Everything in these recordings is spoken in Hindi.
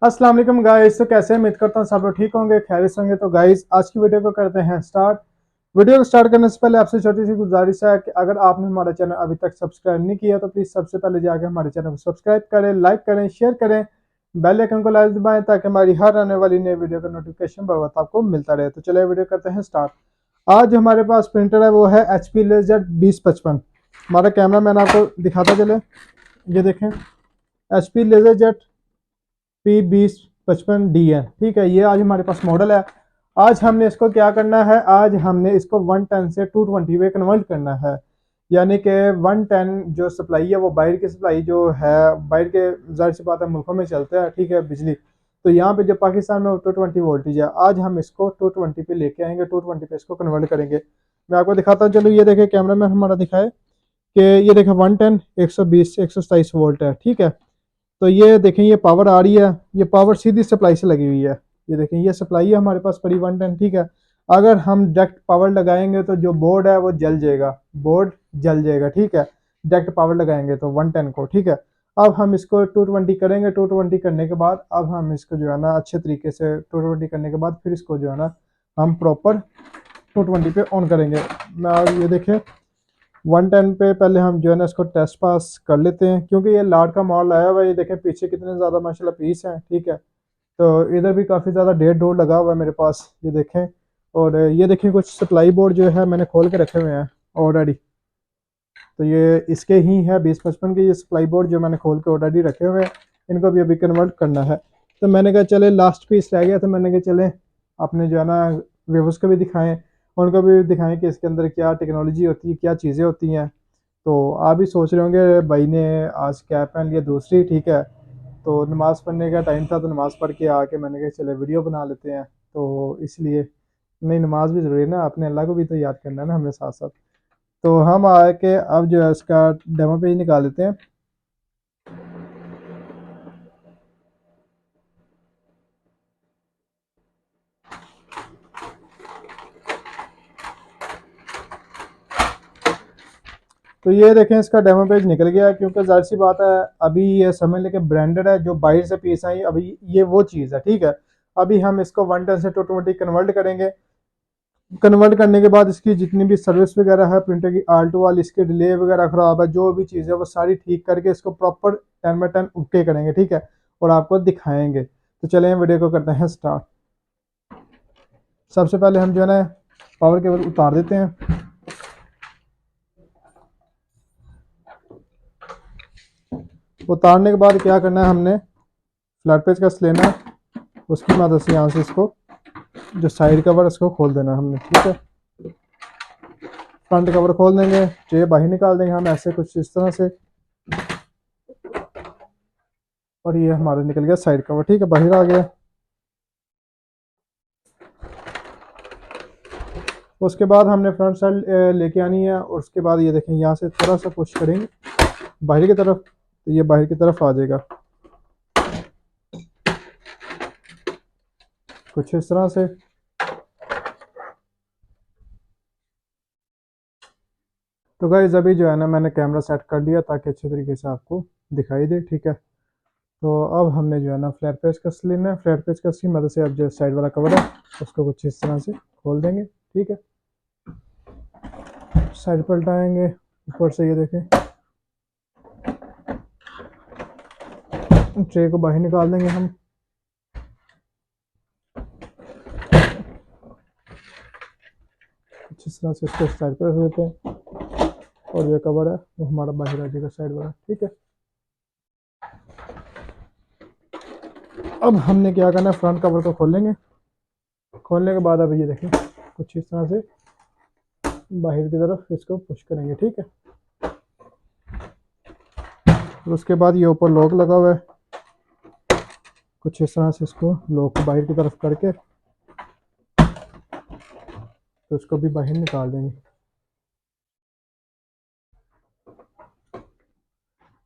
अस्सलाम वालेकुम गाइस। तो कैसे हैं? उम्मीद करता हूँ सब लोग ठीक होंगे, खैरियत से होंगे। तो गाइस आज की वीडियो को करते हैं स्टार्ट। वीडियो को स्टार्ट करने से पहले आपसे छोटी सी गुजारिश है कि अगर आपने हमारा चैनल अभी तक सब्सक्राइब नहीं किया तो प्लीज़ सबसे पहले जाकर हमारे चैनल को सब्सक्राइब करें, लाइक करें, शेयर करें, बेल आइकन को लाइक दबाएं ताकि हमारी हर आने वाली नई वीडियो का नोटिफिकेशन बर वक्त आपको मिलता रहे। तो चलिए वीडियो करते हैं स्टार्ट। आज जो हमारे पास प्रिंटर है वो है HP लेजर 2055। हमारा कैमरा मैन आपको दिखाता चले, ये देखें HP लेजर जेट P2055D है। ठीक है, ये आज हमारे पास मॉडल है। आज हमने इसको क्या करना है, आज हमने इसको 110 से 220 में कन्वर्ट करना है। यानी कि 110 जो सप्लाई है वो बाहर की सप्लाई जो है, बाहर के जाहिर सी बात है मुल्कों में चलता है, ठीक है, बिजली। तो यहाँ पे जो पाकिस्तान में 220 वोल्टेज है, आज हम इसको 220 पे लेके आएंगे, 220 पे इसको कन्वर्ट करेंगे। मैं आपको दिखाता हूँ, चलो ये देखे कैमरा में हमारा दिखाए कि ये देखे 110 120 127 वोल्ट है। ठीक है, तो ये देखें ये पावर आ रही है, ये पावर सीधी सप्लाई से लगी हुई है। ये देखें ये सप्लाई है हमारे पास पड़ी 110। ठीक है, अगर हम डायरेक्ट पावर लगाएंगे तो जो बोर्ड है वो जल जाएगा, बोर्ड जल जाएगा। ठीक है, डायरेक्ट पावर लगाएंगे तो 110 को। ठीक है, अब हम इसको 220 करेंगे। 220 करने के बाद अब हम इसको जो है ना अच्छे तरीके से 220 करने के बाद फिर इसको जो है ना हम प्रॉपर 220 पे ऑन करेंगे। मैं ये देखें 110 पे पहले हम जो है ना इसको टेस्ट पास कर लेते हैं, क्योंकि ये लाट का मॉडल आया हुआ है। ये देखें पीछे कितने ज़्यादा माशाल्लाह पीस हैं। ठीक है, तो इधर भी काफ़ी ज़्यादा डेढ़ डोर लगा हुआ है मेरे पास, ये देखें। और ये देखें कुछ सप्लाई बोर्ड जो है मैंने खोल के रखे हुए हैं ऑलरेडी। तो ये इसके ही है 2055 के, ये सप्लाई बोर्ड जो मैंने खोल के ऑलरेडी रखे हुए हैं, इनको भी अभी कन्वर्ट करना है। तो मैंने कहा चले लास्ट पीस रह गया, तो मैंने कहा चले अपने जो है ना व्यूवर्स को भी दिखाएं, उनको भी दिखाएं कि इसके अंदर क्या टेक्नोलॉजी होती है, क्या चीज़ें होती हैं। तो आप भी सोच रहे होंगे भाई ने आज कैप पहन लिया दूसरी। ठीक है, तो नमाज़ पढ़ने का टाइम था तो नमाज़ पढ़ के आके मैंने कहा चले वीडियो बना लेते हैं, तो इसलिए। नहीं, नमाज भी ज़रूरी है ना, अपने अल्लाह को भी तो याद करना है ना हमें साथ साथ। तो हम आके अब जो है इसका डेमो पेज निकाल लेते हैं। तो ये देखें इसका डेमो पेज निकल गया है, क्योंकि जाहिर सी बात है अभी ये समझ लें कि ब्रांडेड है, जो बाहर से पीस आई अभी ये वो चीज़ है। ठीक है, अभी हम इसको 110 से 220 कन्वर्ट करेंगे। कन्वर्ट करने के बाद इसकी जितनी भी सर्विस वगैरह है, प्रिंटर की आल्टो वाली, इसके डिले वगैरह ख़राब है, जो भी चीज़ है वो सारी ठीक करके इसको प्रॉपर 10/10 ओके करेंगे। ठीक है, और आपको दिखाएंगे। तो चलें वीडियो को करते हैं स्टार्ट। सबसे पहले हम जो है ना पावर केबल उतार देते हैं। उतारने के बाद क्या करना है, हमने फ्लैट पेज कस लेना है, उसकी मदद से यहाँ से इसको जो साइड कवर इसको खोल देना है हमने। ठीक है, फ्रंट कवर खोल देंगे, ट्रे बाहर निकाल देंगे हम ऐसे कुछ इस तरह से, और ये हमारा निकल गया साइड कवर। ठीक है, बाहर आ गया। उसके बाद हमने फ्रंट साइड लेके आनी है, और उसके बाद ये देखें यहाँ से थोड़ा सा पुश करेंगे बाहर की तरफ, तो ये बाहर की तरफ आ जाएगा कुछ इस तरह से। तो गाइस अभी जो है ना मैंने कैमरा सेट कर लिया ताकि अच्छे तरीके से आपको दिखाई दे। ठीक है, तो अब हमने जो है ना फ्लैट पेज कस लेना है। फ्लैट पेज कस की मदद से अब जो साइड वाला कवर है उसको कुछ इस तरह से खोल देंगे। ठीक है, साइड पलटाएंगे, ऊपर से ये देखें ट्रे को बाहर निकाल देंगे हम। कुछ इस तरह से इसको साइड पर रख देते हैं, और जो कवर है वो हमारा बाहर आ जाएगा साइड वाला। ठीक है, अब हमने क्या करना है, फ्रंट कवर को खोलेंगे। खोलने के बाद अब ये देखें कुछ इस तरह से बाहर की तरफ इसको पुश करेंगे। ठीक है, और उसके बाद ये ऊपर लॉक लगा हुआ है, कुछ इस तरह से इसको लॉक को बाहर की तरफ करके तो इसको भी बाहर निकाल देंगे।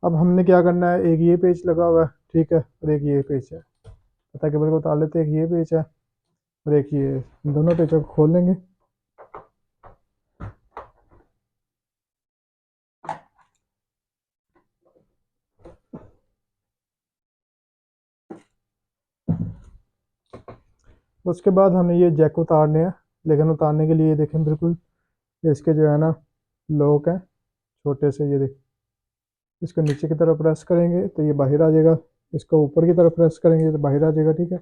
अब हमने क्या करना है, एक ये पेज लगा हुआ है, ठीक है, और एक ये पेज है। पता केबल को उतार लेते हैं, एक ये पेज है और एक ये, दोनों पेजों को खोल लेंगे। उसके बाद हमने ये जैक उतारने हैं, लेकिन उतारने के लिए ये देखें बिल्कुल इसके जो है ना लॉक हैं छोटे से, ये देखें इसको नीचे की तरफ प्रेस करेंगे तो ये बाहर आ जाएगा, इसको ऊपर की तरफ प्रेस करेंगे तो बाहर आ जाएगा। ठीक है,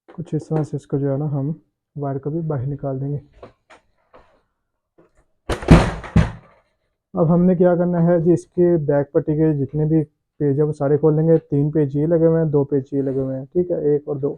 कुछ इस तरह से इसको जो है ना हम वायर को भी बाहर निकाल देंगे। अब हमने क्या करना है जी, इसके बैक पट्टी के जितने भी पेज है वो सारे खोल लेंगे। 3 पेज ये लगे हुए हैं, 2 पेज ये लगे हुए हैं। ठीक है, 1 और 2।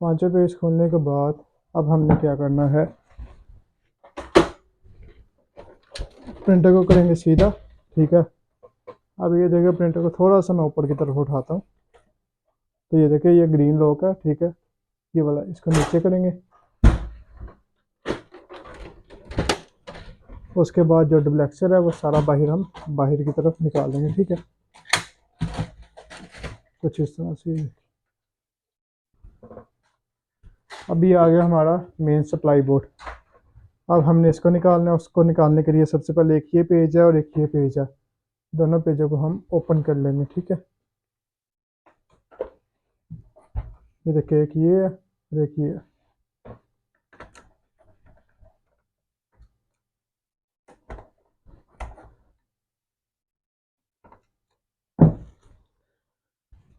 पांचों पेज खोलने के बाद अब हमने क्या करना है, प्रिंटर को करेंगे सीधा। ठीक है, अब ये देखिए प्रिंटर को थोड़ा सा मैं ऊपर की तरफ उठाता हूँ तो ये देखिए ये ग्रीन लॉक है। ठीक है, ये वाला इसको नीचे करेंगे। उसके बाद जो डबल एक्सल है वो सारा बाहर हम बाहर की तरफ निकाल देंगे। ठीक है, कुछ इस तरह से। अभी आ गया हमारा मेन सप्लाई बोर्ड। अब हमने इसको निकालना है। उसको निकालने के लिए सबसे पहले एक ये पेज है और एक ये पेज है, दोनों पेजों को हम ओपन कर लेंगे। ठीक है, ये देखिए एक ये है और एक ये है।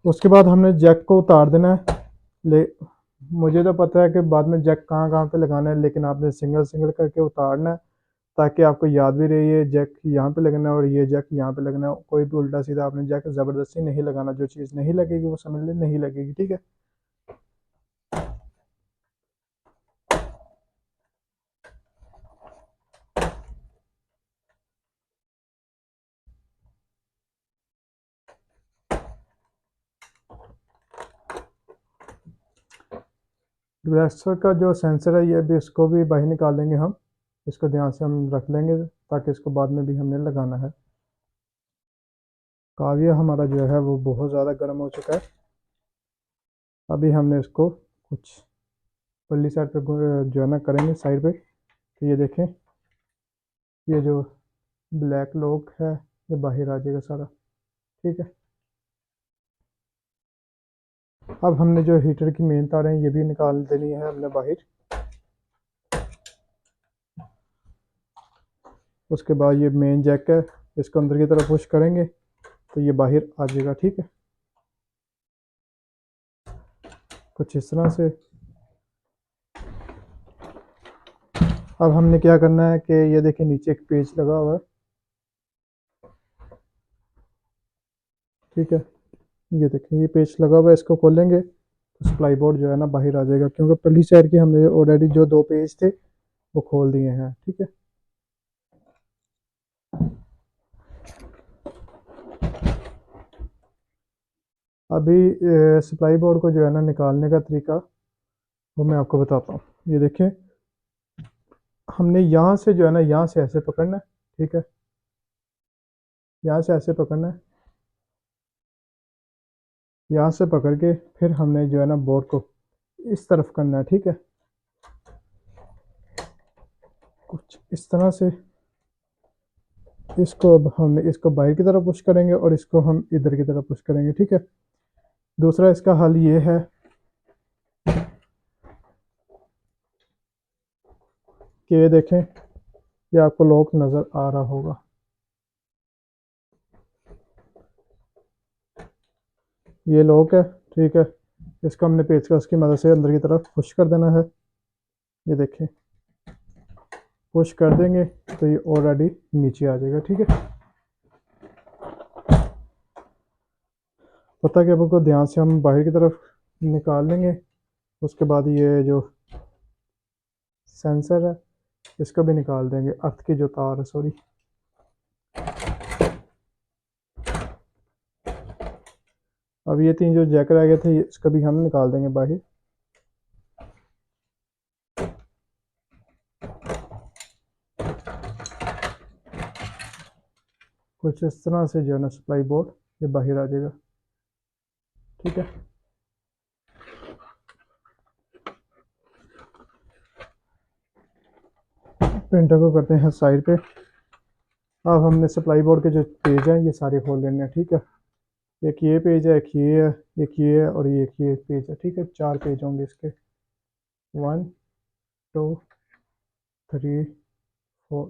उसके बाद हमने जैक को उतार देना है। ले मुझे तो पता है कि बाद में जैक कहाँ कहाँ पे लगाना है, लेकिन आपने सिंगल सिंगल करके उतारना है ताकि आपको याद भी रहे ये जैक यहाँ पे लगना है और ये जैक यहाँ पे लगना है। कोई भी उल्टा सीधा आपने जैक ज़बरदस्ती नहीं लगाना, जो चीज़ नहीं लगेगी वो समझ ले नहीं लगेगी। ठीक है, ब्रेस्टर का जो सेंसर है ये भी, इसको भी बाहर निकाल लेंगे हम। इसको ध्यान से हम रख लेंगे ताकि इसको बाद में भी हमने लगाना है। काविया हमारा जो है वो बहुत ज़्यादा गर्म हो चुका है। अभी हमने इसको कुछ पल्ली साइड पे जो है ना करेंगे साइड पे। तो ये देखें ये जो ब्लैक लॉक है ये बाहर आ जाएगा सारा। ठीक है, अब हमने जो हीटर की मेन तार हैं ये भी निकाल देनी है हमने बाहर। उसके बाद ये मेन जैक है, इसको अंदर की तरफ पुश करेंगे तो ये बाहर आ जाएगा। ठीक है, कुछ इस तरह से। अब हमने क्या करना है कि ये देखिए नीचे एक पेज लगा हुआ है। ठीक है, ये देखिए ये पेज लगा हुआ है, इसको खोलेंगे तो सप्लाई बोर्ड जो है ना बाहर आ जाएगा, क्योंकि पहली साइड की हमने ऑलरेडी जो 2 पेज थे वो खोल दिए हैं। ठीक है, अभी सप्लाई बोर्ड को जो है ना निकालने का तरीका वो मैं आपको बताता हूँ। ये देखें हमने यहाँ से जो है ना यहाँ से ऐसे पकड़ना है। ठीक है, यहाँ से ऐसे पकड़ना है, यहाँ से पकड़ के फिर हमने जो है ना बोर्ड को इस तरफ करना है। ठीक है, कुछ इस तरह से। इसको अब हमने इसको बाहर की तरफ पुश करेंगे और इसको हम इधर की तरफ पुश करेंगे। ठीक है, दूसरा इसका हल ये है कि ये देखें ये आपको लॉक नज़र आ रहा होगा। ये लॉक है। ठीक है, इसको हमने पेचकस की मदद से अंदर की तरफ पुश कर देना है। ये देखें पुश कर देंगे तो ये ऑलरेडी नीचे आ जाएगा। ठीक है, पता कि आपको ध्यान से हम बाहर की तरफ निकाल लेंगे। उसके बाद ये जो सेंसर है, इसको भी निकाल देंगे, अर्थ की जो तार है, सॉरी। अब ये 3 जो जैक रह गए थे इसको भी हम निकाल देंगे बाहर। कुछ इस तरह से जो है ना सप्लाई बोर्ड ये बाहर आ जाएगा, ठीक है। प्रिंटर को करते हैं साइड पे। अब हमने सप्लाई बोर्ड के जो पेज हैं ये सारे खोल लेने हैं, ठीक है। एक ये पेज है, एक ये है, एक ये है और एक ये पेज है, ठीक है। 4 पेज होंगे इसके, 1 2 3 4।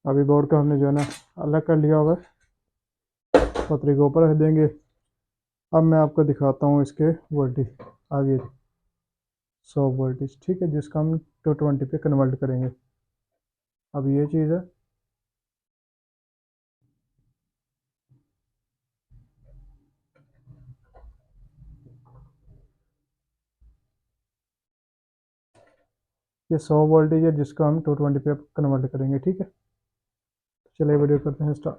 अभी बोर्ड का हमने जो है ना अलग कर लिया होगा, पतरे को ऊपर रख देंगे। अब मैं आपको दिखाता हूँ इसके वोल्टेज आगे, 100 वोल्टेज, ठीक है, जिसका हम 220 पे कन्वर्ट करेंगे। अब ये चीज़ है, ये 100 वोल्टेज है जिसको हम 220 पे कन्वर्ट करेंगे, ठीक है। चलिए वीडियो करते हैं स्टार्ट।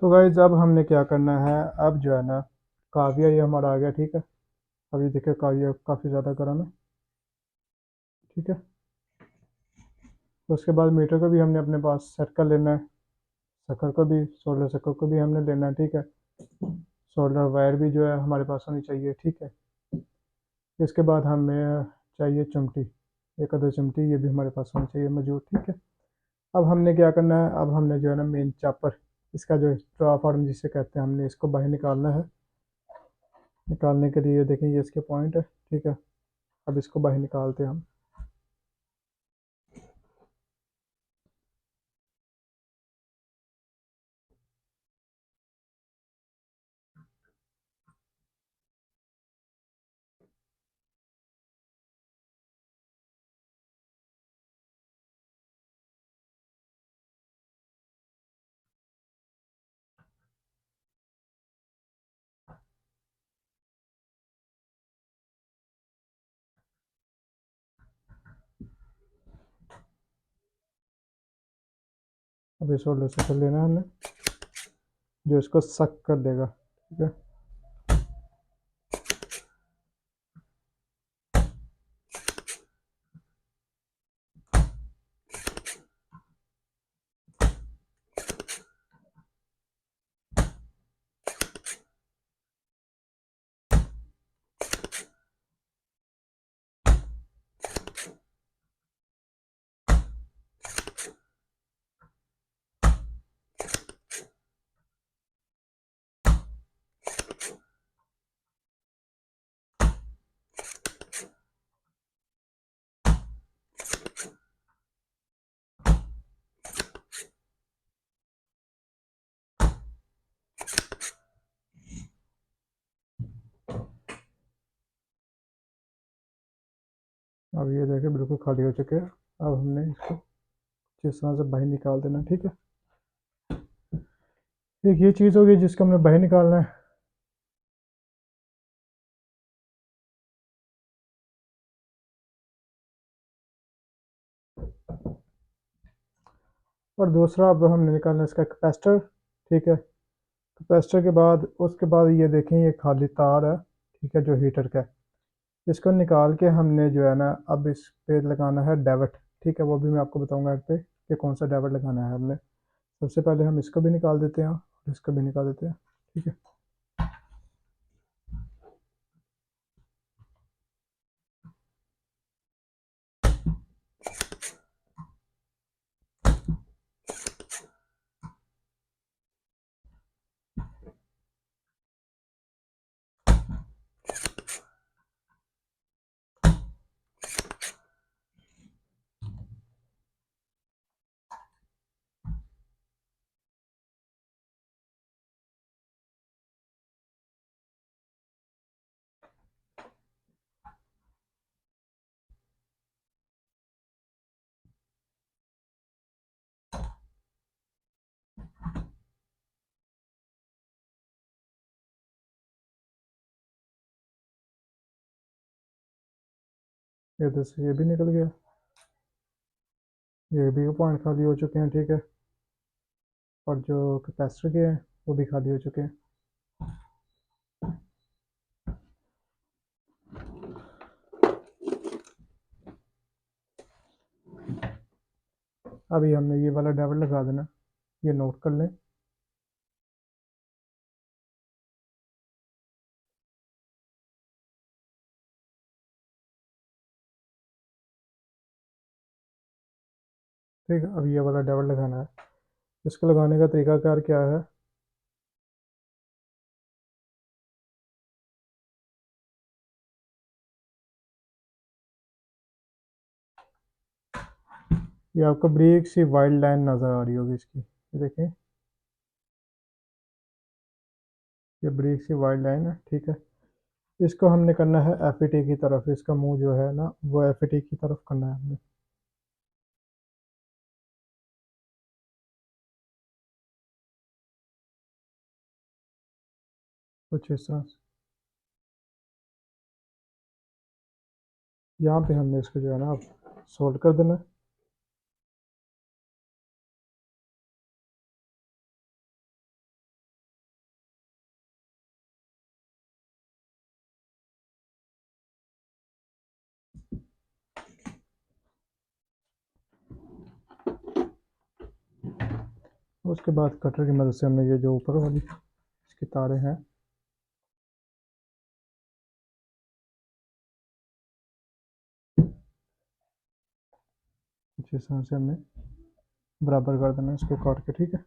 तो गाइज अब हमने क्या करना है, अब जो है ना काविया ये हमारा आ गया, ठीक है। अभी देखिए काविया काफ़ी ज़्यादा गर्म है, ठीक है। तो उसके बाद मीटर को भी हमने अपने पास सेट कर लेना है, शक्कर को भी, सोलर शक्कर को भी हमने लेना है, ठीक है। सोलर वायर भी जो है हमारे पास होनी चाहिए, ठीक है। इसके बाद हमें चाहिए चिमटी, एक आधा चिमटी ये भी हमारे पास होनी चाहिए मौजूद, ठीक है। अब हमने क्या करना है, अब हमने जो है ना मेन चापर, इसका जो ट्रांसफार्मर जिसे कहते हैं, हमने इसको बाहर निकालना है। निकालने के लिए देखें ये इसके पॉइंट है, ठीक है। अब इसको बाहर निकालते हैं हम। अब इस होल्डर से कर लेना है हमने, जो इसको सक कर देगा, ठीक है। अब ये देखिए बिल्कुल खाली हो चुके हैं। अब हमने इसको जिस तरह से बाहर निकाल देना, ठीक है। एक ये चीज़ होगी जिसको हमने बाहर निकालना है। और दूसरा अब हमने निकालना है इसका कैपेसिटर, ठीक है। कैपेसिटर के बाद उसके बाद ये देखें ये खाली तार है, ठीक है, जो हीटर का है। इसको निकाल के हमने जो है ना अब इस पे लगाना है डेविट, ठीक है। वो भी मैं आपको बताऊंगा पे कि कौन सा डेविट लगाना है हमने। सबसे पहले हम इसको भी निकाल देते हैं और इसको भी निकाल देते हैं, ठीक है। इधर से ये भी निकल गया, ये भी पॉइंट खाली हो चुके हैं, ठीक है। और जो कैपेसिटर के हैं वो भी खाली हो चुके हैं। अभी हमने ये वाला डबल लगा देना, ये नोट कर लें। ठीक है, अब ये वाला डबल लगाना है। इसको लगाने का तरीकाकार क्या है? ये आपको ब्रीक सी वाइल्ड लाइन नज़र आ रही होगी इसकी, ये देखें, ये ब्रीक सी वाइल्ड लाइन है, ठीक है। इसको हमने करना है एफ की तरफ, इसका मुंह जो है ना वो एफ की तरफ करना है हमने। कुछ इस तरह से यहाँ पे हमने इसको जो है ना अब सोल्ड कर देना है। उसके बाद कटर की मदद से हमने ये जो ऊपर वाली इसकी तारें हैं, कुछ इस तरह से हमने बराबर कर देना है इसको काट के, ठीक है।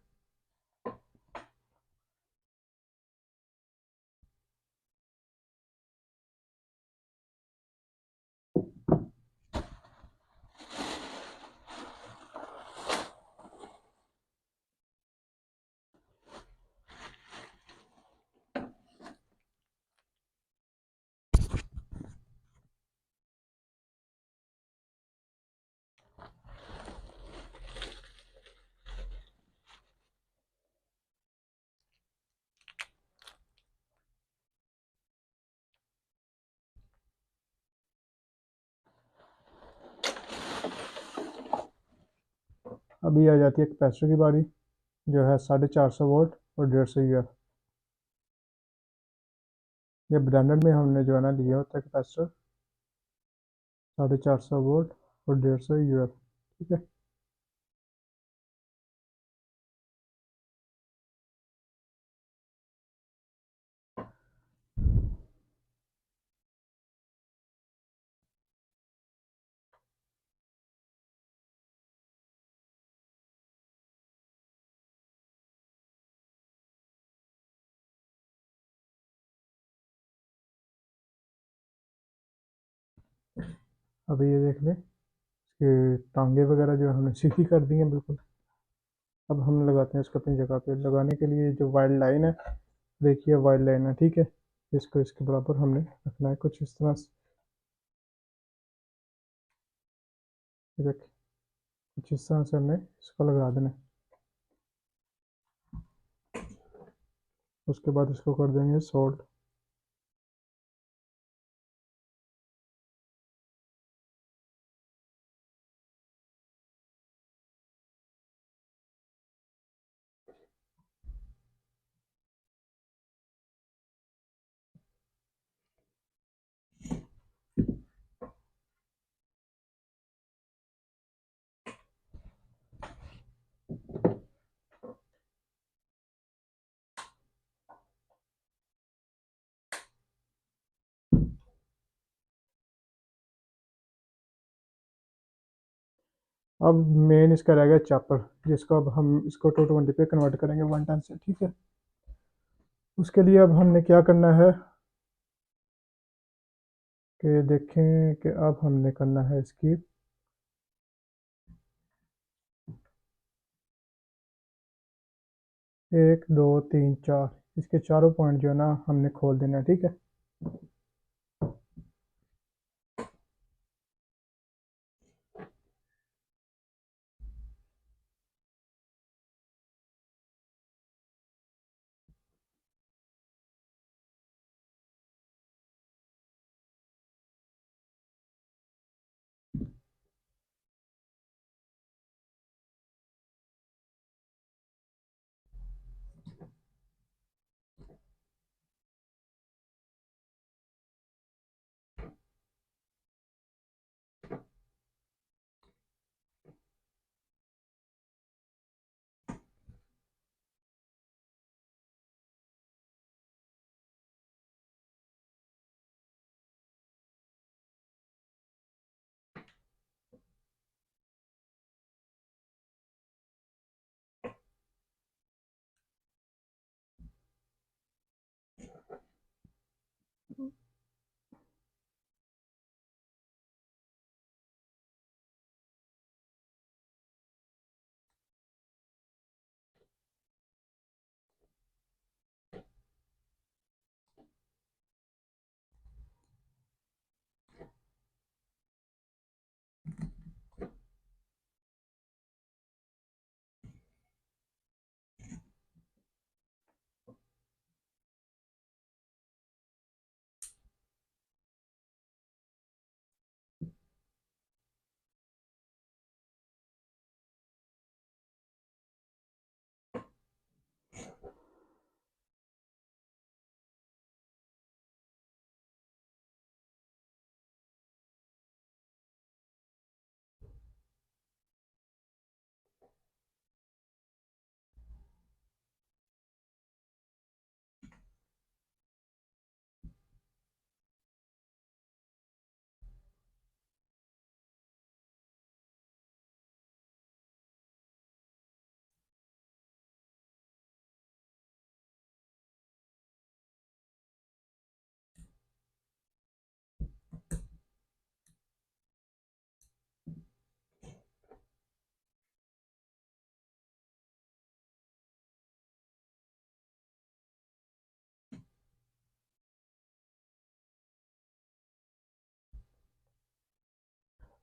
अभी आ जाती है कैपेसिटर की बारी, जो है 450 वोल्ट और 150 यूएफ। ये ब्रांडेड में हमने जो है ना लिया होता है कैपेसिटर, 450 वोल्ट और 150 यूएफ, ठीक है। अभी ये देख लें, इसकी टांगे वगैरह जो है हमने सीधी कर दी हैं बिल्कुल। अब हम लगाते हैं इसको अपनी जगह पे। लगाने के लिए जो वाइल्ड लाइन है, देखिए वाइल्ड लाइन है, ठीक है। इसको इसके बराबर हमने रखना है कुछ इस तरह से, देखिए कुछ इस तरह से हमने इसको लगा देना है। उसके बाद इसको कर देंगे सोल्ड। अब मेन इसका रह गया चापर, जिसको अब हम इसको 220 पे कन्वर्ट करेंगे 110 से, ठीक है। उसके लिए अब हमने क्या करना है कि देखें कि अब हमने करना है इसकी 1 2 3 4, इसके चारों पॉइंट जो है ना हमने खोल देना है, ठीक है।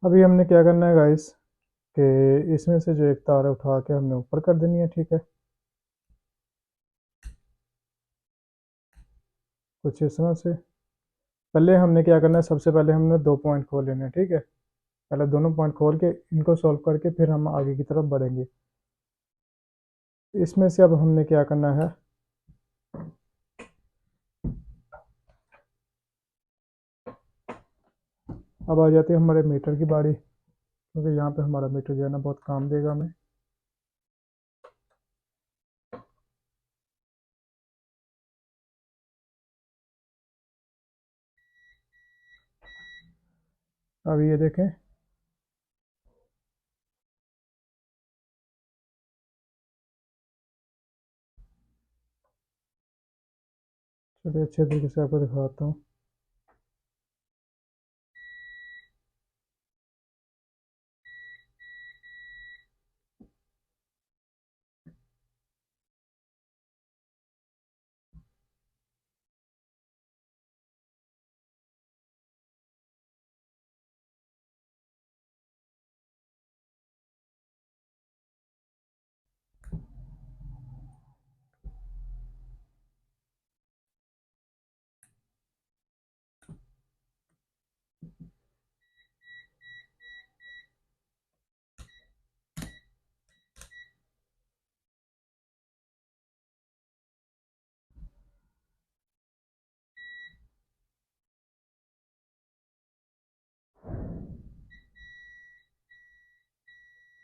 अभी हमने क्या करना है गाइस कि इसमें से जो एक तार है उठा के हमने ऊपर कर देनी है, ठीक है। कुछ इस तरह से पहले हमने क्या करना है, सबसे पहले हमने 2 पॉइंट खोल लेने हैं, ठीक है। पहले दोनों पॉइंट खोल के इनको सॉल्व करके फिर हम आगे की तरफ बढ़ेंगे। इसमें से अब हमने क्या करना है, अब आ जाती है हमारे मीटर की बारी, क्योंकि यहाँ पे हमारा मीटर जो है ना बहुत काम देगा हमें। अब ये देखें, चलिए अच्छे तरीके से आपको दिखाता हूँ।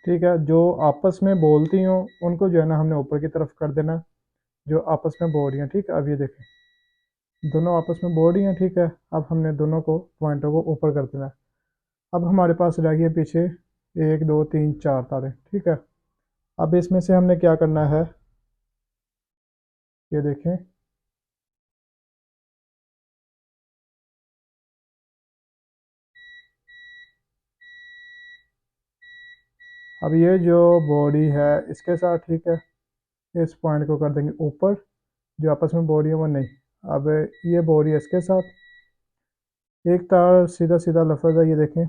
ठीक है, जो आपस में बोलती हूँ उनको जो है ना हमने ऊपर की तरफ कर देना है, जो आपस में बोल रही हैं, ठीक है। अब ये देखें, दोनों आपस में बोल रही हैं, ठीक है। अब हमने दोनों को पॉइंटों को ऊपर कर देना है। अब हमारे पास रह गई है पीछे 1 2 3 4 तारे, ठीक है। अब इसमें से हमने क्या करना है, ये देखें, अब ये जो बॉडी है इसके साथ, ठीक है, इस पॉइंट को कर देंगे ऊपर, जो आपस में बॉडी है वो नहीं। अब ये बॉडी है इसके साथ, एक तार सीधा सीधा लफज है, ये देखें,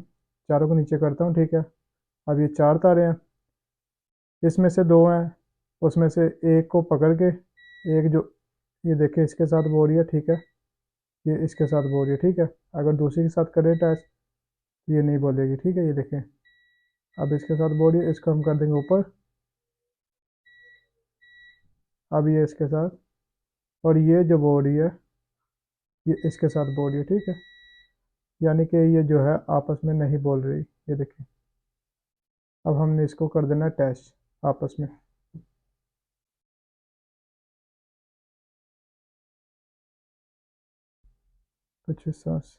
चारों को नीचे करता हूँ, ठीक है। अब ये 4 तारे हैं, इसमें से 2 हैं, उसमें से एक को पकड़ के, एक जो ये देखें इसके साथ बॉडी है, ठीक है, ये इसके साथ बॉडी है, ठीक है। अगर दूसरी के साथ करें टैच तो ये नहीं बोलेगी, ठीक है, ये देखें। अब इसके साथ बॉडी, इसको हम कर देंगे ऊपर, अब ये इसके साथ, और ये जो बॉडी है ये इसके साथ बॉडी है, ठीक है। यानी कि ये जो है आपस में नहीं बोल रही, ये देखिए। अब हमने इसको कर देना अटैच आपस में। कुछ इस तरह से।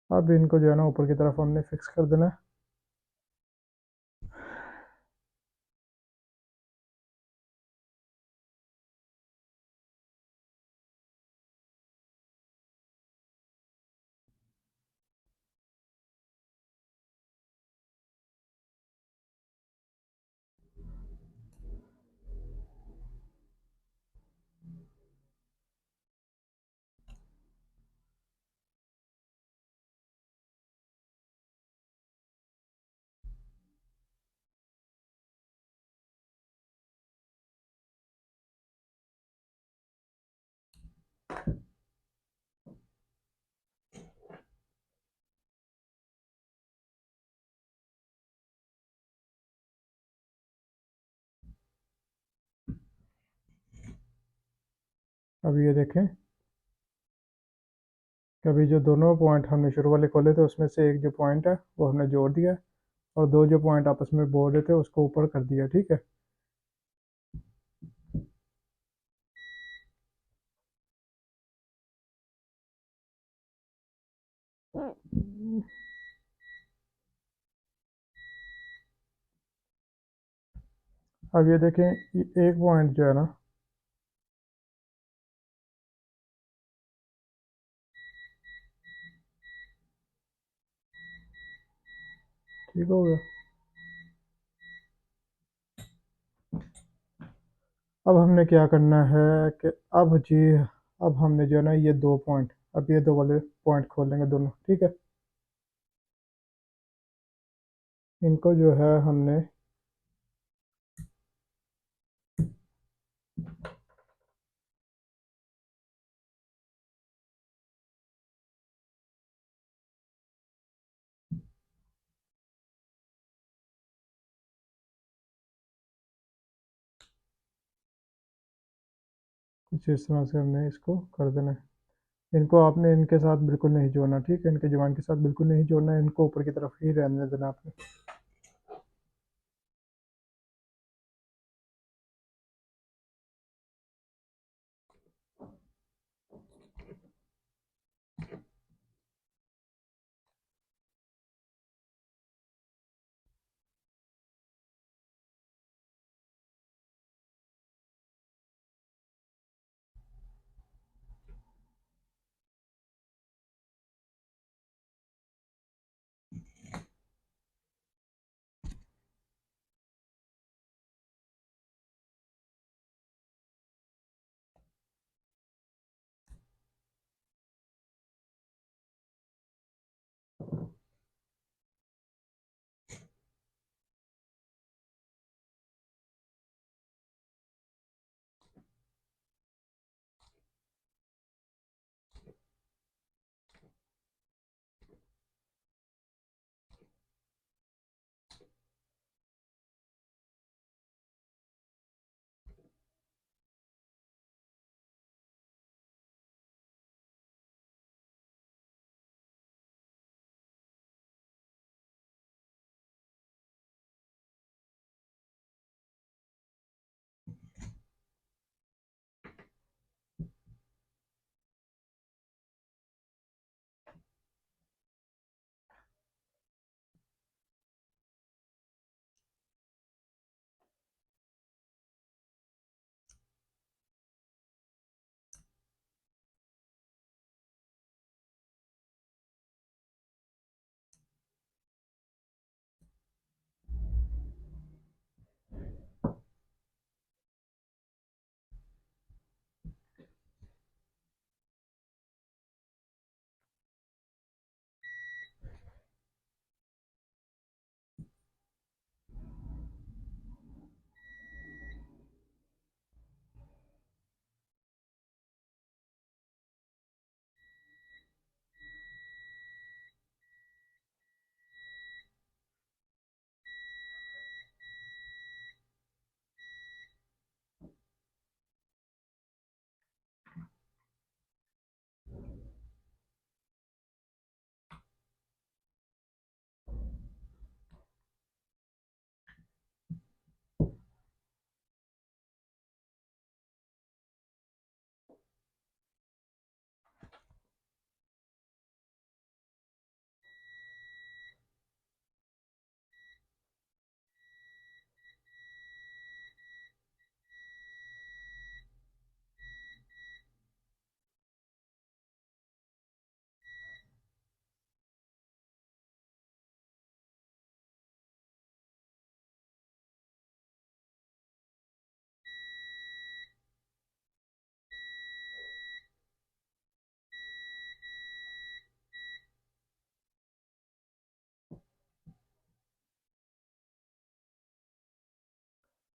अब इनको जो है ना ऊपर की तरफ हमने फिक्स कर देना है। अब ये देखें कि अभी जो दोनों पॉइंट हमने शुरू वाले खोले थे उसमें से एक जो पॉइंट है वो हमने जोड़ दिया है, और दो जो पॉइंट आपस में बोल रहे थे उसको ऊपर कर दिया, ठीक है। अब ये देखें, एक पॉइंट जो है ना, ठीक हो गया। अब हमने क्या करना है कि अब जी, अब हमने जो है ना ये दो पॉइंट, अब ये दो वाले पॉइंट खोल लेंगे दोनों, ठीक है। इनको जो है हमने कुछ इस तरह से हमने इसको कर देना है। इनको आपने इनके साथ बिल्कुल नहीं जोड़ना, ठीक है, इनके जवान के साथ बिल्कुल नहीं जोड़ना है, इनको ऊपर की तरफ ही रहने देना आपने।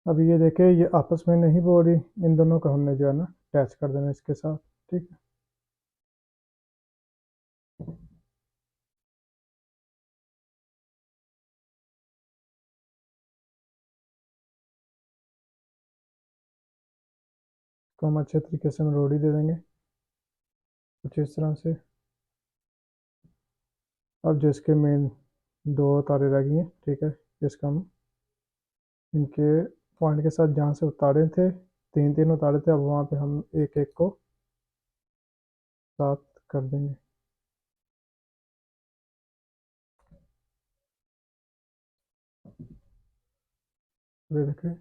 अब ये देखे ये आपस में नहीं बोल रही, इन दोनों को हमने जो है ना अटैच कर देना इसके साथ, ठीक है। इसको हम अच्छे तरीके से हम रोड़ी दे देंगे कुछ इस तरह से। अब जो इसके मेन दो तारे रह गई हैं, ठीक है, इसका हम इनके पॉइंट के साथ जहाँ से उतारे थे, तीन तीन उतारे थे, अब वहाँ पे हम एक एक को साथ कर देंगे। ये देखें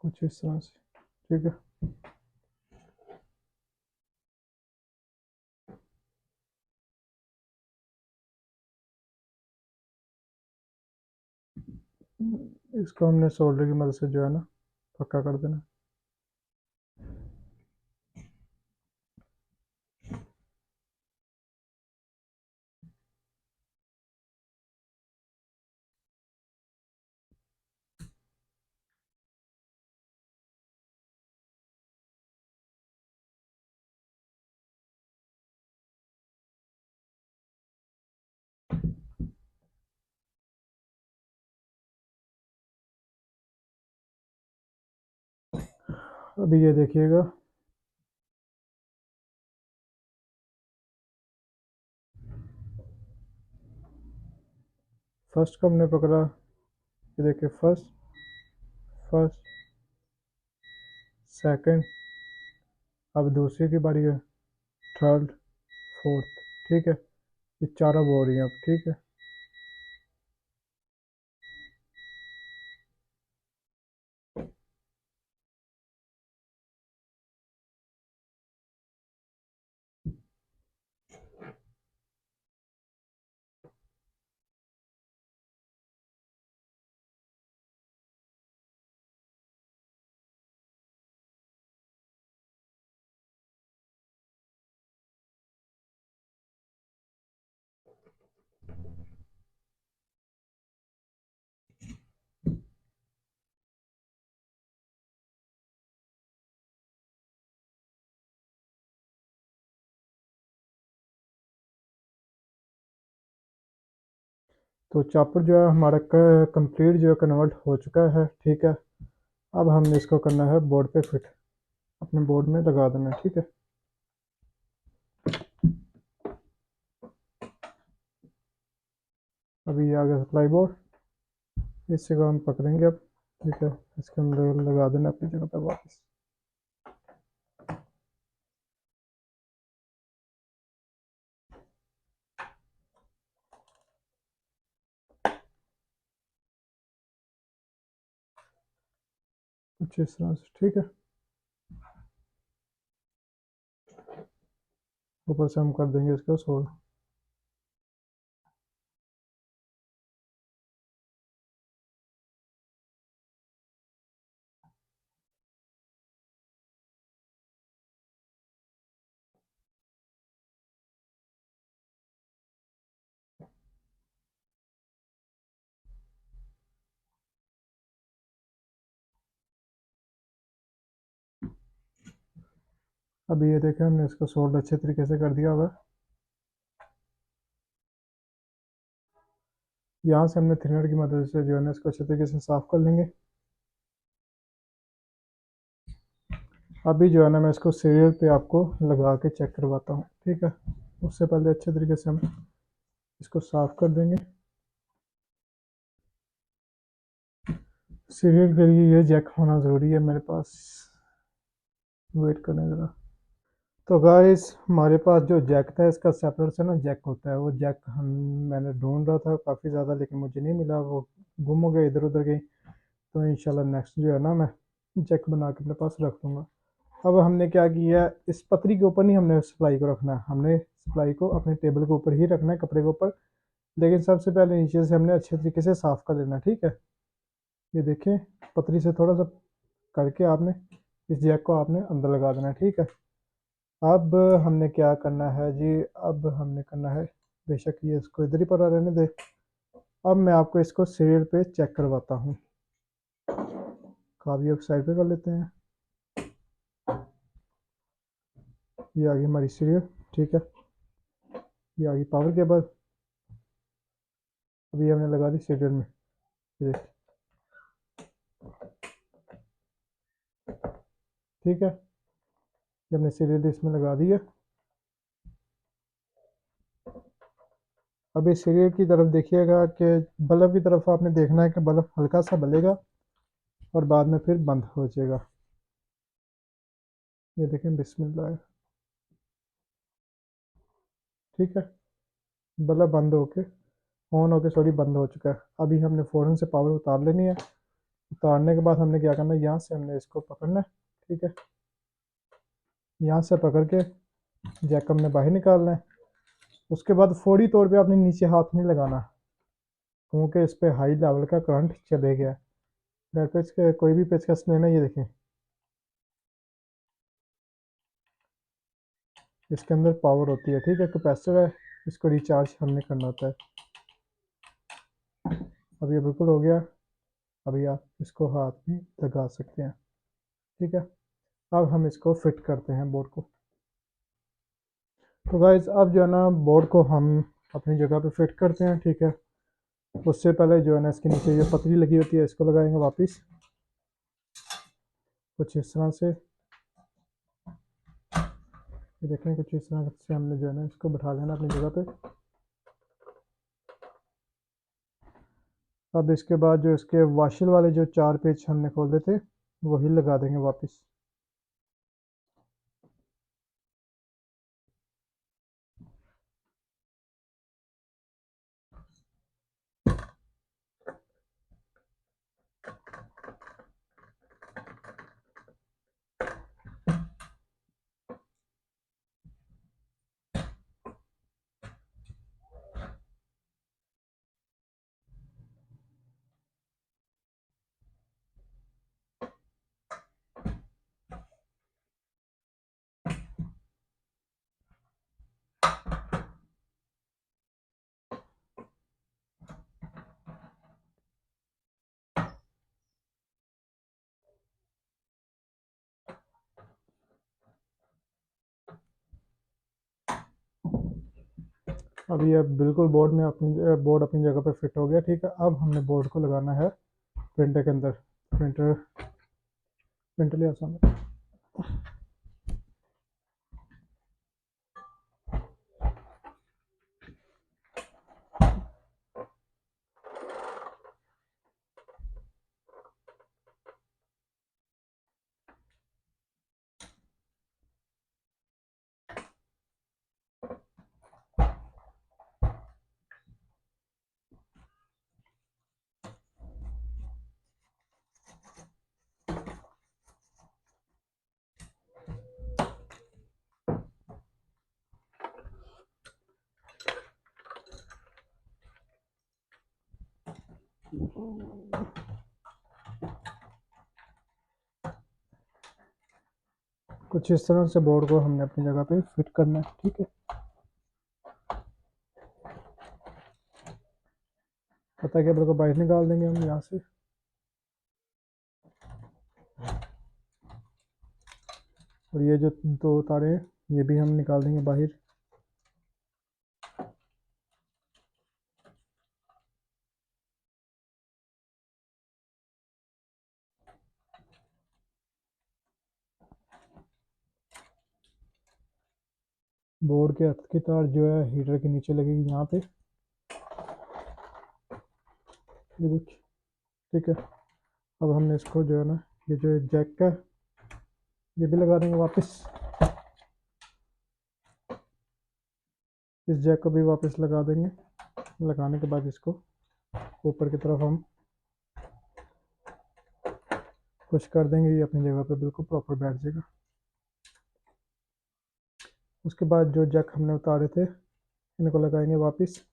कुछ इस तरह से, ठीक है। इसको हमने सोल्डर की मदद से जो है ना पक्का कर देना। अभी ये देखिएगा, फर्स्ट को हमने पकड़ा, ये देखिए फर्स्ट, फर्स्ट, सेकंड, अब दूसरे की बारी है, थर्ड, फोर्थ। ठीक है, ये चारों बोल रही हैं अब। ठीक है, तो चॉपर जो है हमारा कंप्लीट जो है कन्वर्ट हो चुका है। ठीक है, अब हमने इसको करना है बोर्ड पे फिट, अपने बोर्ड में लगा देना है। ठीक है, अभी ये आ गया सप्लाई बोर्ड, इसी को हम पकड़ेंगे अब। ठीक है, इसको हम लगा देना अपनी जगह पे वापस। कुछ इस तरह से। ठीक है, ऊपर से हम कर देंगे इसको सोल्ड। अभी ये देखें, हमने इसको सोल्ड अच्छे तरीके से कर दिया हुआ है। यहाँ से हमने थिनर की मदद से जो है ना इसको अच्छे तरीके से साफ कर लेंगे। अभी जो है ना मैं इसको सीरियल पे आपको लगा के चेक करवाता हूँ। ठीक है, उससे पहले अच्छे तरीके से हम इसको साफ कर देंगे। सीरियल के लिए ये जैक होना ज़रूरी है मेरे पास। वेट करने ज़रा। तो गाइस, हमारे पास जो जैक था इसका सेपरेट से ना जैक होता है, वो जैक हम मैंने ढूंढ रहा था काफ़ी ज़्यादा, लेकिन मुझे नहीं मिला, वो गुम हो गया, इधर उधर गई। तो इंशाल्लाह नेक्स्ट जो है ना मैं जैक बना के अपने पास रख दूँगा। अब हमने क्या किया, इस पतरी के ऊपर नहीं हमने सप्लाई को रखना है, हमने सप्लाई को अपने टेबल के ऊपर ही रखना है, कपड़े के ऊपर। लेकिन सबसे पहले नीचे से हमने अच्छे तरीके से साफ़ कर लेना। ठीक है, ये देखें, पतरी से थोड़ा सा करके आपने इस जैक को आपने अंदर लगा देना है। ठीक है, अब हमने क्या करना है जी, अब हमने करना है, बेशक ये इसको इधर ही पड़ा रहने दे। अब मैं आपको इसको सीरियल पे चेक करवाता हूँ। काफी अब साइड पे कर लेते हैं। ये आ गई हमारी सीरियल। ठीक है, ये आ गई पावर केबल। अभी हमने लगा दी सीरियल में। ये देखिए। ठीक है, ये हमने सीरियल इसमें लगा दी है। अभी सीरियल की तरफ देखिएगा कि बल्ब की तरफ आपने देखना है कि बल्ब हल्का सा बलेगा और बाद में फिर बंद हो जाएगा। ये देखें, बिस्मिल्लाह। ठीक है, बल्ब बंद होके, ऑन होके सॉरी बंद हो चुका है। अभी हमने फ़ौरन से पावर उतार लेनी है। उतारने के बाद हमने क्या करना है, यहाँ से हमने इसको पकड़ना है। ठीक है, यहाँ से पकड़ के जैक हमने बाहर निकालना है। उसके बाद फौरी तौर पे आपने नीचे हाथ नहीं लगाना। क्योंकि इस पे हाई लेवल का करंट चले गया। फ्लैट पेच के कोई भी पेचकस लेना, ये देखें इसके अंदर पावर होती है, ठीक है, कैपेसिटर है, इसको रिचार्ज हमने करना होता है। अब ये बिल्कुल हो गया। अभी आप इसको हाथ में लगा सकते हैं, ठीक है। अब हम इसको फिट करते हैं बोर्ड को। तो गाइज अब जो है ना बोर्ड को हम अपनी जगह पे फिट करते हैं, ठीक है। उससे पहले जो है ना इसके नीचे जो पतली लगी होती है इसको लगाएंगे वापस कुछ इस तरह से। ये देखें कुछ इस तरह से हमने जो है ना इसको बैठा लेना अपनी जगह पे। अब इसके बाद जो इसके वाशल वाले जो 4 पेच हमने खोले थे वही लगा देंगे वापस। अब ये बिल्कुल बोर्ड अपनी जगह पे फिट हो गया, ठीक है। अब हमने बोर्ड को लगाना है प्रिंटर के अंदर। प्रिंटर प्रिंटर लिया सामने। कुछ इस तरह से बोर्ड को हमने अपनी जगह पे फिट करना है, ठीक है। पता क्या, को बाहर निकाल देंगे हम यहाँ से। और ये जो 2 तारे हैं ये भी हम निकाल देंगे बाहर। बोर्ड के अर्थ की तार जो है हीटर के नीचे लगेगी यहाँ पे, ये देखिए, ठीक है। अब हमने इसको जो है ना ये जो जैक का ये भी लगा देंगे वापस। इस जैक को भी वापस लगा देंगे। लगाने के बाद इसको ऊपर की तरफ हम पुश कर देंगे, ये अपनी जगह पे बिल्कुल प्रॉपर बैठ जाएगा। उसके बाद जो जैक हमने उतारे थे इनको लगाएंगे वापस।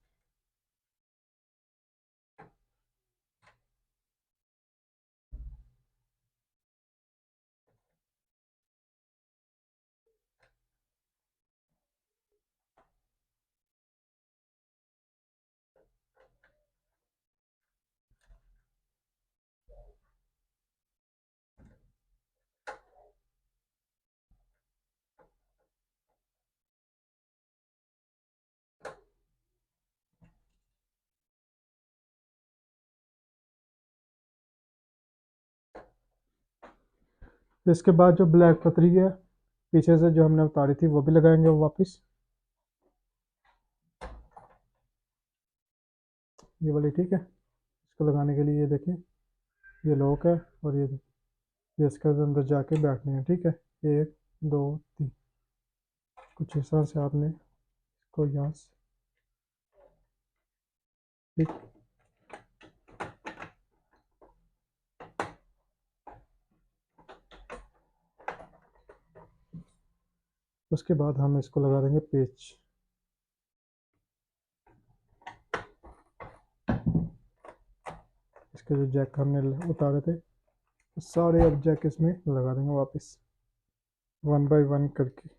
इसके बाद जो ब्लैक पतरी है पीछे से जो हमने उतारी थी वो भी लगाएंगे वापस, ये वाली, ठीक है। इसको लगाने के लिए ये देखें ये लॉक है और ये इसके अंदर जाके बैठने हैं, ठीक है। 1 2 3 कुछ इस तरह से आपने इसको यहाँ से, ठीक। उसके बाद हम इसको लगा देंगे पेच। इसके जो जैक हमने उतारे थे सारे अब जैक इसमें लगा देंगे वापस वन बाय वन करके।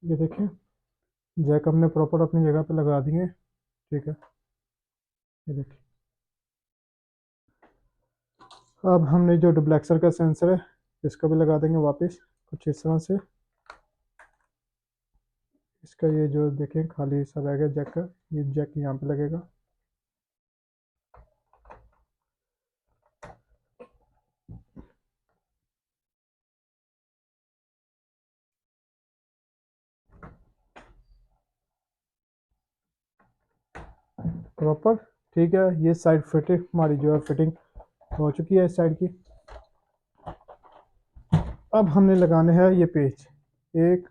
ये देखिए जैक हमने प्रॉपर अपनी जगह पे लगा दिए। ठीक है, ये देखिए अब हमने जो डुप्लेक्सर का सेंसर है इसको भी लगा देंगे वापस कुछ इस तरह से। इसका ये जो देखें खाली हिस्सा रह गया जैक का, ये जैक यहाँ पे लगेगा। प्रॉपर ठीक है, ये साइड फिटिंग हमारी जो है फिटिंग हो चुकी है इस साइड की। अब हमने लगाने हैं ये पेज एक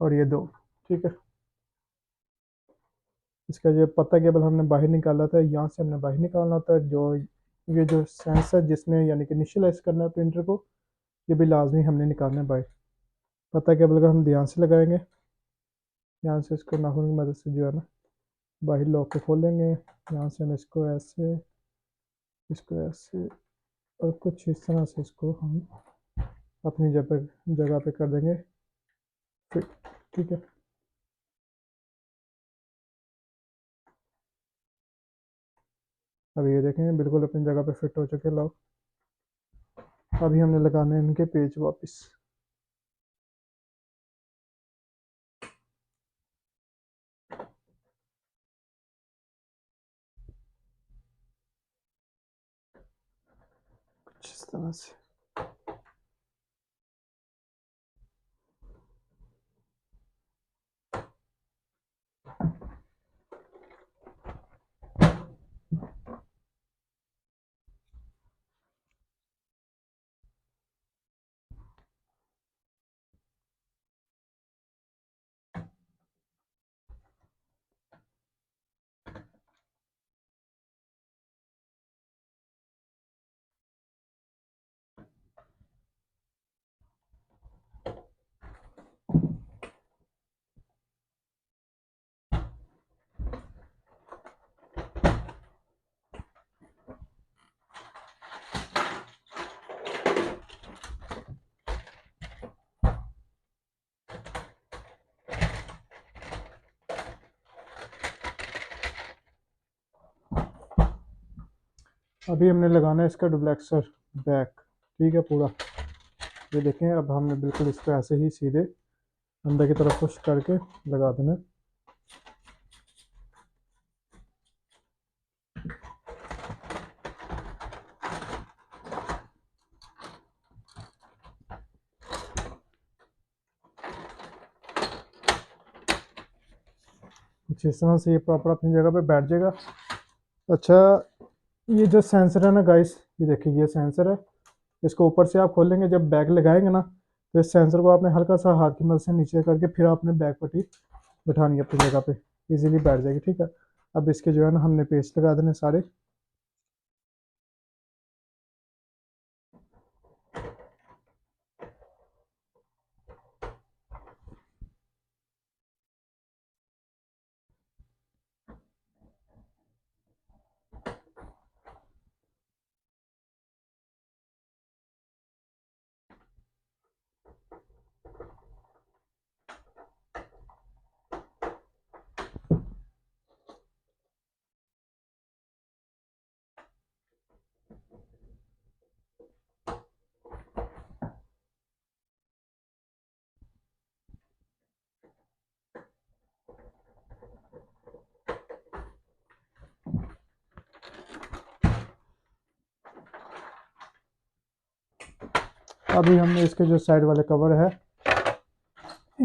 और ये दो। ठीक है, इसका जो पत्ता केबल हमने बाहर निकाला था यहाँ से हमने बाहर निकालना होता है। जो ये जो सेंसर जिसमें यानी कि इनिशियलाइज करना है प्रिंटर को, ये भी लाजमी हमने निकालना है बाहर। पत्ता केबल का हम ध्यान से लगाएंगे, यहाँ से इसको नाखून की मदद से जो है ना बाहर लॉक को खोलेंगे। यहाँ से हम इसको ऐसे और कुछ इस तरह से इसको हम अपनी जगह पे कर देंगे फिट। ठीक है, अभी ये देखें बिल्कुल अपनी जगह पे फिट हो चुके लॉक। अभी हमने लगाने हैं इनके पेज वापस। कुछ इस तरह से अभी हमने लगाना है इसका डुप्लेक्सर बैक। ठीक है पूरा, ये देखें अब हमने बिल्कुल इसको ऐसे ही सीधे अंदर की तरफ पुश करके लगा देना। कुछ इस तरह से ये प्रॉपर अपनी जगह पे बैठ जाएगा। अच्छा, ये जो सेंसर है ना गाइस, ये देखिए ये सेंसर है। इसको ऊपर से आप खोलेंगे, जब बैग लगाएंगे ना तो इस सेंसर को आपने हल्का सा हाथ की मदद से नीचे करके फिर आपने बैग पट्टी बिठानी है अपनी जगह पे, इजीली बैठ जाएगी। ठीक है, अब इसके जो है ना हमने पेस्ट लगा देने सारे। अभी हमने इसके जो साइड वाले कवर है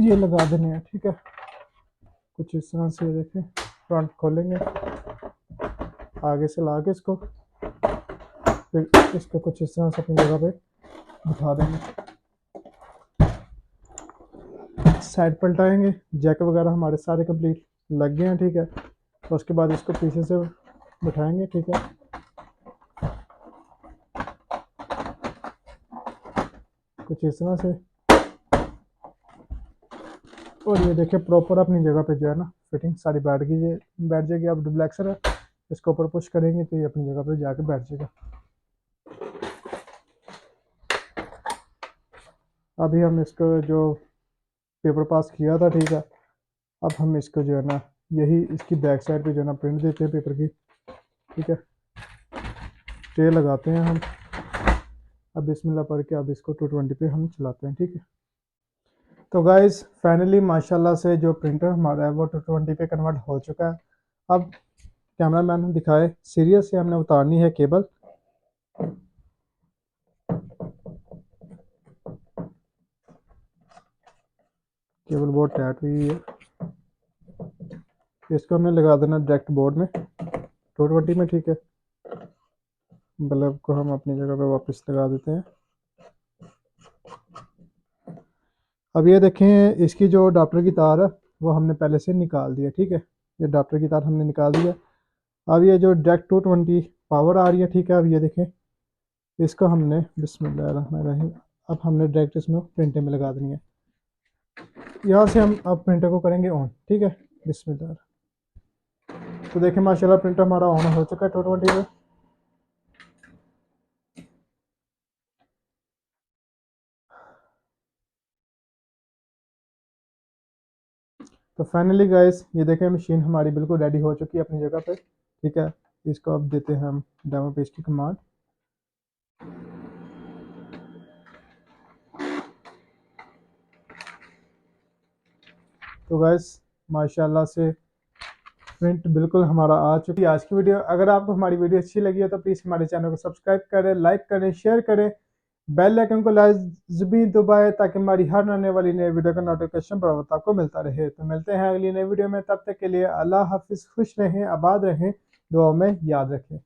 ये लगा देने हैं। ठीक है, कुछ इस तरह से देखें, फ्रंट खोलेंगे आगे से ला के इसको फिर इसको कुछ इस तरह से अपनी जगह पे बिठा देंगे, साइड पलटाएंगे। जैक वगैरह हमारे सारे कंप्लीट लग गए हैं, ठीक है। तो उसके बाद इसको पीछे से बिठाएंगे, ठीक है। कुछ इस तरह से, और ये देखिए प्रॉपर अपनी जगह पे जो है ना फिटिंग सारी बैठ जाएगी। अब डुप्लेक्सर है, इसको ऊपर पुश करेंगे तो ये अपनी जगह पे जाके बैठ जाएगा। अभी हम इसको जो पेपर पास किया था, ठीक है, अब हम इसको जो है ना यही इसकी बैक साइड पे जो है ना प्रिंट देते हैं पेपर की, ठीक है। ट्रे लगाते हैं हम। अब बिस्मिल्लाह पढ़ के अब इसको 220 पे हम चलाते हैं, ठीक है। तो गाइज फाइनली माशाल्लाह से जो प्रिंटर हमारा है वो 220 पे कन्वर्ट हो चुका है। अब कैमरा मैन दिखाए, सीरियस से हमने उतारनी है केबल। केबल बहुत टाइट हुई है, इसको हमने लगा देना डायरेक्ट बोर्ड में 220 में, ठीक है। बल्ब को हम अपनी जगह पे वापस लगा देते हैं। अब ये देखें इसकी जो अडाप्टर की तार है वो हमने पहले से निकाल दिया, ठीक है। ये अडाप्टर की तार हमने निकाल दिया। अब ये जो डायरेक्ट 220 पावर आ रही है, ठीक है। अब ये देखें इसको हमने बिस्मिल्लाहिर्रहमानिर्रहीम अब हमने डायरेक्ट इसमें प्रिंटर में लगा देनी है। यहाँ से हम अब प्रिंटर को करेंगे ऑन, ठीक है। बिस्मिल्लाह। तो देखें माशाल्लाह प्रिंटर हमारा ऑन हो चुका है 220 में। तो फाइनली गाइस ये देखें मशीन हमारी बिल्कुल रेडी हो चुकी है अपनी जगह पे, ठीक है। इसको अब देते हैं हम डेमो पेज की कमांड। तो गाइस माशाल्लाह से प्रिंट बिल्कुल हमारा आ चुकी है। आज की वीडियो अगर आपको हमारी वीडियो अच्छी लगी है तो प्लीज़ हमारे चैनल को सब्सक्राइब करें, लाइक करें, शेयर करें, बेल आइकन को लाजमी दबाएं ताकि हमारी हर आने वाली नई वीडियो का नोटिफिकेशन बर वक्त आपको मिलता रहे। तो मिलते हैं अगली नई वीडियो में, तब तक के लिए अल्लाह हाफिज़। खुश रहें, आबाद रहें, दुआ में याद रखें।